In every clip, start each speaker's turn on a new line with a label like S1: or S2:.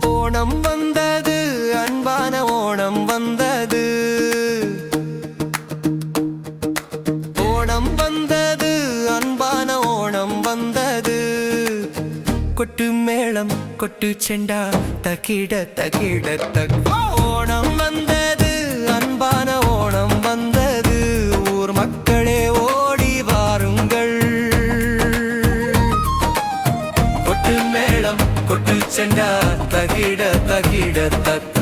S1: ஓணம் வந்தது, அன்பான ஓணம் வந்தது. ஓணம் வந்தது, அன்பான ஓணம் வந்தது. கொட்டு மேளம் கொட்டு செண்டா தகிட தகிட தக். ஓணம் வந்தது, அன்பான ஓணம் வந்தது. ஊர் மக்களே ஓடி வாருங்கள். கொட்டு மேளம் கொட்டு செண்டா தகிட தகிட தக்.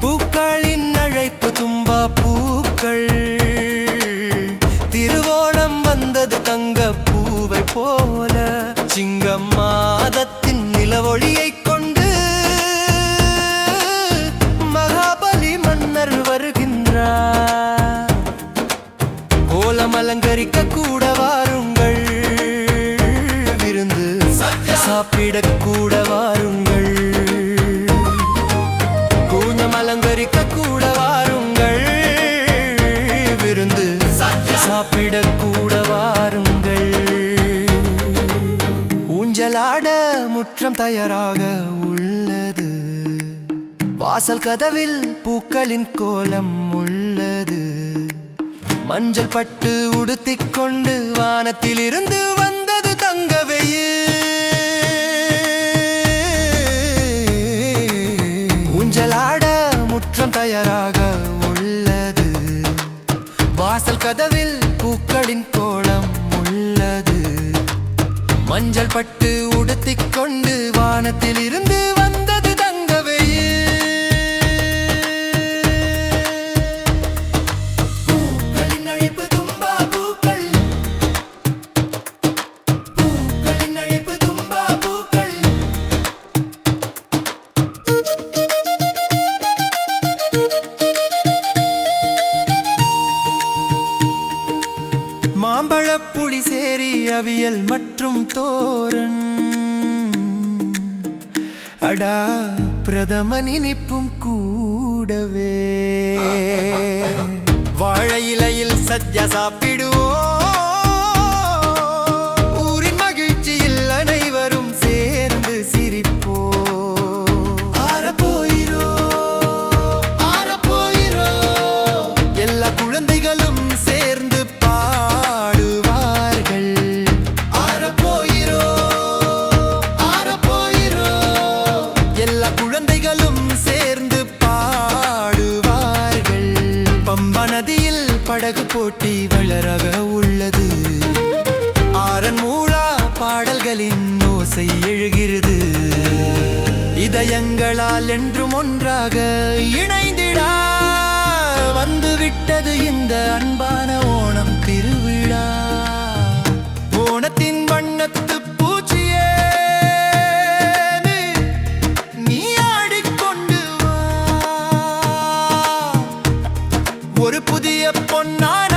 S1: பூக்களின் அழைப்பு தும்பா பூக்கள். திருவோணம் வந்தது தங்க பூவை போல. சிங்கம் மாதத்தின் நிலவொளியை கொண்டு மகாபலி மன்னர் வருகின்றார். கோலம் அலங்கரிக்க கூட வாருங்கள். விருந்து சாப்பிட கூட வாருங்கள். கூஞ்சம் அலங்கரிக்க கூட வாருங்கள். விருந்து சாப்பிட கூட வாருங்கள். ஊஞ்சலாட முற்றம் தயாராக உள்ளது. வாசல் கதவில் பூக்களின் கோலம் உள்ளது. மஞ்சள் பட்டு உடுத்திக் கொண்டு வானத்தில் இருந்து வந்தது தங்க வெயில். ஊஞ்சலாட முற்றம் தயாராக உள்ளது. வாசல் கதவில் பூக்களின் கோலம் உள்ளது. மஞ்சள் பட்டு உடுத்திக் கொண்டு வானத்தில் இருந்து வந்தது தங்க வெயில். பூக்களின் அழைப்பு தும்பா பூக்கள். பூக்களின் அழைப்பு தும்பா பூக்கள். மாம்பழ புளி சேரி அவியல் மற்றும் தோரன். அடா பிரதமன் இனிப்பும் கூடவே. வாழை இலையில் சத்யா சாப்பிடுவோம். ஊரின் மகிழ்ச்சியில் அனைவரும் சேர்ந்து சிரிப்போம். ஆரப்போயிரோ ஆரப்போயிரோ. எல்லா குழந்தைகளும் சேர்ந்து பாடுவார்கள். ஆரப்போயிரோ ஆரப்போயிரோ. எல்லா குழந்தைகளும் சேர்ந்து பாடுவார்கள். பம்பா நதியில் படகு போட்டி வளராக உள்ளது. ஆரன் மூலா பாடல்களின் ஓசை எழுகிறது. இதயங்களால் என்றும் ஒன்றாக இணைந்திடா. வந்துவிட்டது இந்த அன்பான ஓணம் திருவிழா. ஓணத்தின் வண்ணத்து பூச்சியே நீ ஆடிக்கொண்டு வா. ஒரு புதிய பொன்னான